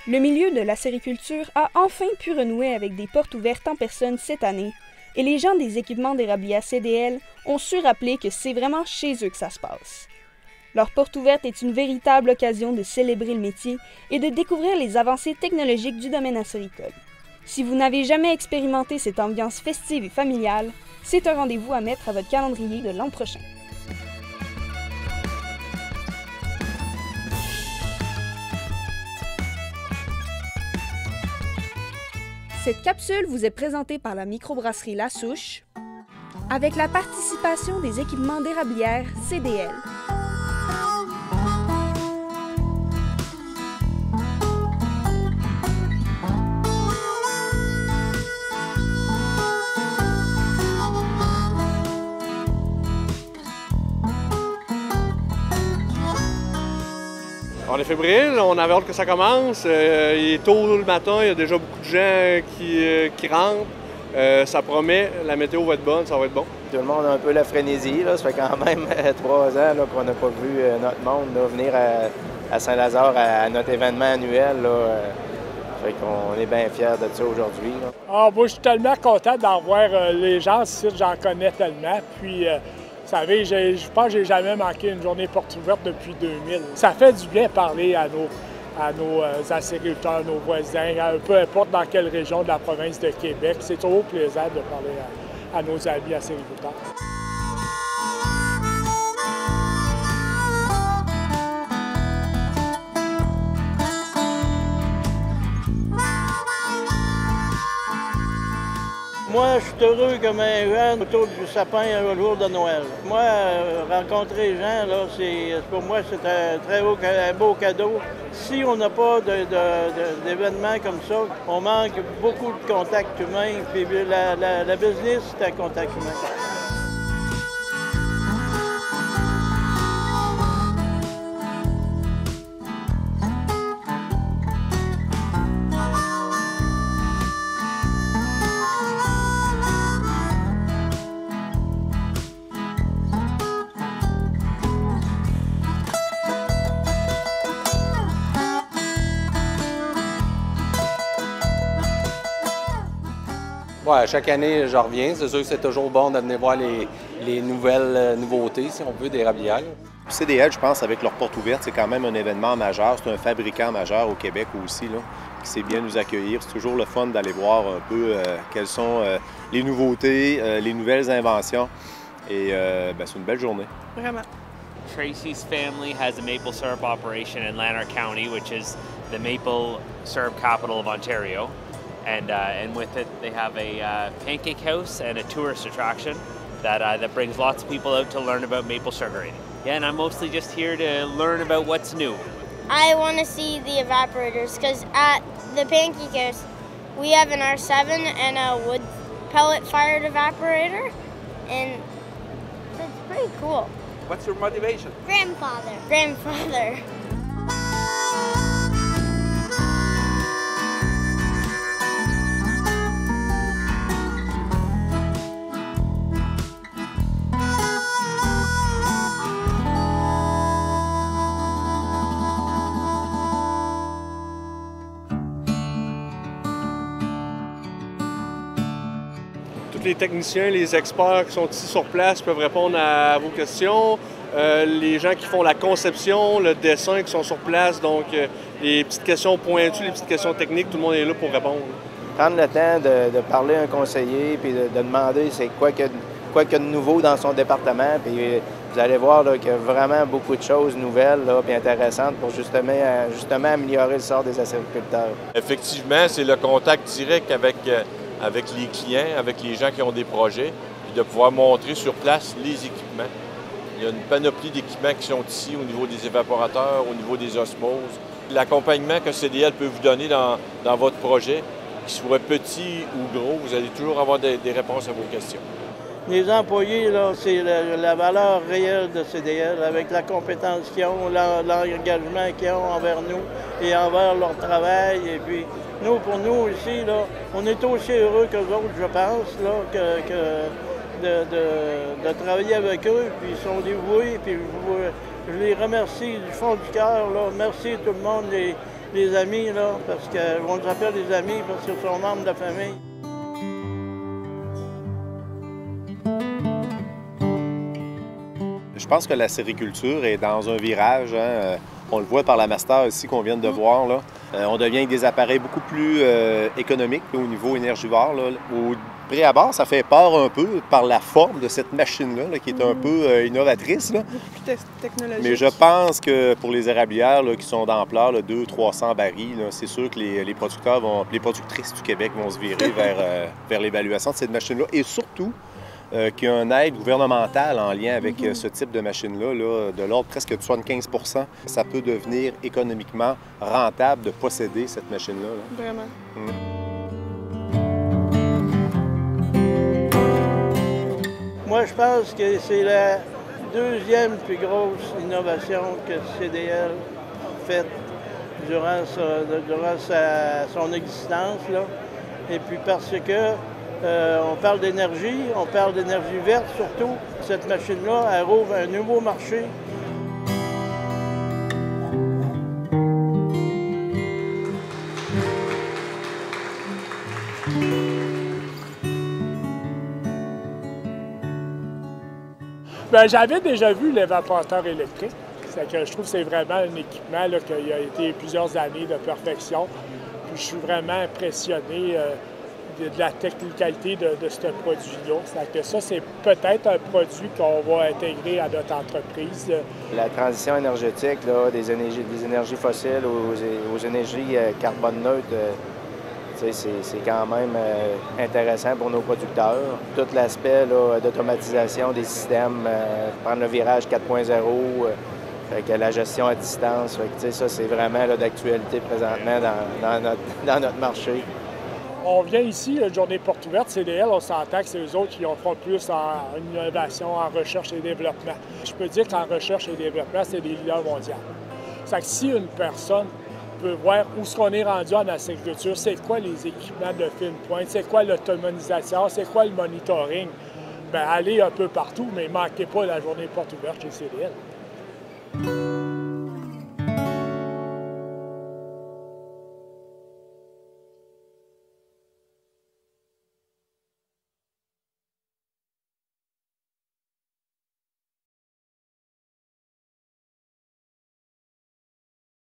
Le milieu de la sériculture a enfin pu renouer avec des portes ouvertes en personne cette année, et les gens des équipements d'érablière CDL ont su rappeler que c'est vraiment chez eux que ça se passe. Leur porte ouverte est une véritable occasion de célébrer le métier et de découvrir les avancées technologiques du domaine acéricole. Si vous n'avez jamais expérimenté cette ambiance festive et familiale, c'est un rendez-vous à mettre à votre calendrier de l'an prochain. Cette capsule vous est présentée par la microbrasserie La Souche, avec la participation des équipements d'érablière CDL. On est fébrile, on avait hâte que ça commence. Il est tôt le matin, il y a déjà beaucoup de gens qui rentrent. Ça promet, la météo va être bonne, ça va être bon. Tout le monde a un peu la frénésie. Là. Ça fait quand même 3 ans là, qu'on n'a pas vu notre monde là, venir à Saint-Lazare à notre événement annuel. Là. Fait qu'on est bien fiers de ça aujourd'hui. Moi, je suis tellement content d'en voir les gens ici, j'en connais tellement. Puis, vous savez, je pense que j'ai jamais manqué une journée porte ouverte depuis 2000. Ça fait du bien parler à nos acériculteurs, nos voisins, peu importe dans quelle région de la province de Québec. C'est toujours plaisant de parler à nos amis acériculteurs. Moi, je suis heureux comme un jeune autour du sapin au jour de Noël. Moi, rencontrer les gens, là, pour moi, c'est un beau cadeau. Si on n'a pas d'événements comme ça, on manque beaucoup de contacts humains. Puis la business, c'est un contact humain. Ouais, chaque année, je reviens. C'est sûr que c'est toujours bon de venir voir les nouvelles nouveautés, si on veut, d'érablière. CDL, je pense, avec leur porte ouverte, c'est quand même un événement majeur. C'est un fabricant majeur au Québec aussi, là, qui sait bien nous accueillir. C'est toujours le fun d'aller voir un peu quelles sont les nouveautés, les nouvelles inventions. Et c'est une belle journée. Vraiment. Tracy's family has a maple syrup operation in Lanark County, which is the maple syrup capital of Ontario. And with it, they have a pancake house and a tourist attraction that brings lots of people out to learn about maple sugaring. Yeah, and I'm mostly just here to learn about what's new. I want to see the evaporators because at the pancake house, we have an R7 and a wood pellet-fired evaporator, and it's pretty cool. What's your motivation? Grandfather. Tous les techniciens, les experts qui sont ici sur place peuvent répondre à vos questions. Les gens qui font la conception, le dessin qui sont sur place, donc les petites questions pointues, les petites questions techniques, tout le monde est là pour répondre. Prendre le temps de parler à un conseiller puis de demander c'est quoi qu'il y a de nouveau dans son département. Puis vous allez voir qu'il y a vraiment beaucoup de choses nouvelles et intéressantes pour justement améliorer le sort des acériculteurs. Effectivement, c'est le contact direct avec les clients, avec les gens qui ont des projets, puis de pouvoir montrer sur place les équipements. Il y a une panoplie d'équipements qui sont ici au niveau des évaporateurs, au niveau des osmoses. L'accompagnement que CDL peut vous donner dans votre projet, qu'il soit petit ou gros, vous allez toujours avoir des réponses à vos questions. Les employés, là, c'est la valeur réelle de CDL, avec la compétence qu'ils ont, l'engagement qu'ils ont envers nous et envers leur travail. Et puis, pour nous ici, là, on est aussi heureux qu'eux autres, je pense, là, de travailler avec eux. Puis ils sont dévoués. Puis je les remercie du fond du cœur. Merci tout le monde, les amis, là, parce qu'on les appelle les amis parce qu'ils sont membres de la famille. Je pense que la sériculture est dans un virage. Hein. On le voit par la master ici qu'on vient de voir. Là. On devient avec des appareils beaucoup plus économiques là, au niveau énergivore. Là. Au prix à bord, ça fait peur un peu par la forme de cette machine-là, là, qui est un peu innovatrice. Là. Beaucoup plus technologique. Mais je pense que pour les érablières là, qui sont d'ampleur, 200-300 barils, c'est sûr que les producteurs les productrices du Québec vont se virer vers l'évaluation de cette machine-là. Et surtout, qu'il y a une aide gouvernementale en lien avec ce type de machine-là, là, de l'ordre presque de 75 %. Ça peut devenir économiquement rentable de posséder cette machine-là. Là. Vraiment. Moi, je pense que c'est la deuxième plus grosse innovation que CDL a faite durant son existence. Là. Et puis parce que on parle d'énergie verte surtout. Cette machine-là, elle ouvre un nouveau marché. Bien, j'avais déjà vu l'évaporateur électrique. C'est que je trouve que c'est vraiment un équipement là, qui a été plusieurs années de perfection. Puis je suis vraiment impressionné de la technicalité de ce produit-là. C'est que ça, c'est peut-être un produit qu'on va intégrer à notre entreprise. La transition énergétique là, des énergies fossiles aux énergies carbone neutres, c'est quand même intéressant pour nos producteurs. Tout l'aspect d'automatisation des systèmes, prendre le virage 4.0, la gestion à distance, ça, c'est vraiment d'actualité présentement dans notre marché. On vient ici, la journée porte ouverte, CDL, on s'entend que c'est eux autres qui en font plus en innovation, en recherche et développement. Je peux dire qu'en recherche et développement, c'est des leaders mondiaux. C'est que si une personne peut voir où est-ce qu'on est rendu en agriculture, c'est quoi les équipements de fine pointe, c'est quoi l'automatisation, c'est quoi le monitoring, bien allez un peu partout, mais ne manquez pas la journée porte ouverte chez CDL.